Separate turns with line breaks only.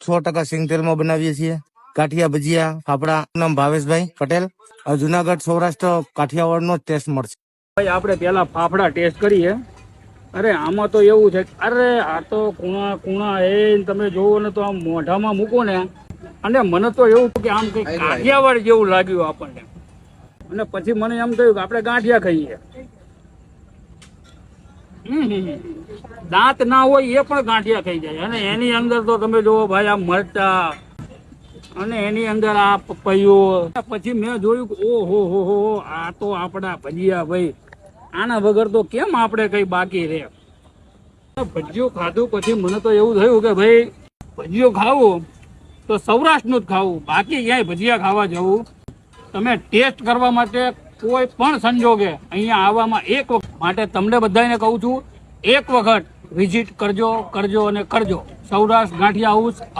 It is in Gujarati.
100% સિંગતેલમાં બનાવીએ છીએ। ગાંઠિયા ભજીયા ફાફડા। નામ ભાવેશભાઈ પટેલ। જુનાગઢ સૌરાષ્ટ્ર કાઠિયાવાડનો ટેસ્ટ મળશે।
ભાઈ આપણે પેલા ફાફડા ટેસ્ટ કરીએ। અરે આમાં તો એવું છે, અરે આ તો કુણા કુણા એ તમે જોવો ને તો આમ મોઢામાં મૂકો ને, અને મને તો એવું કે આમ કઈ કાઠિયાવાડ જેવું લાગ્યું આપણને, અને પછી મને એમ થયું કે આપણે ગાંઠિયા ખાઈએ। દાંત ના હોય એ પણ ગાંઠિયા ખાઈ જાય, અને એની અંદર તો તમે જોવો ભાઈ આ મરચા, અને એની અંદર આ પપૈયું। પછી મેં જોયું કે ઓહો હો, આ તો આપણા ભજીયા ભાઈ, આના વગર તો કેમ આપણે કઈ બાકી રહે। ભજીયું ખાધું પછી મને તો એવું થયું કે ભાઈ ભજીયું ખાવું તો સૌરાષ્ટ્રનું જ ખાવું, બાકી ક્યાંય ભજીયા ખાવા જવું। તમે ટેસ્ટ કરવા માટે કોઈ પણ સંજોગે અહીંયા આવવામાં એક વખત માટે તમને બધાને કહું છું, એક વખત વિઝિટ કરજો અને કરજો। સૌરાષ્ટ્ર ગાંઠિયા હાઉસ।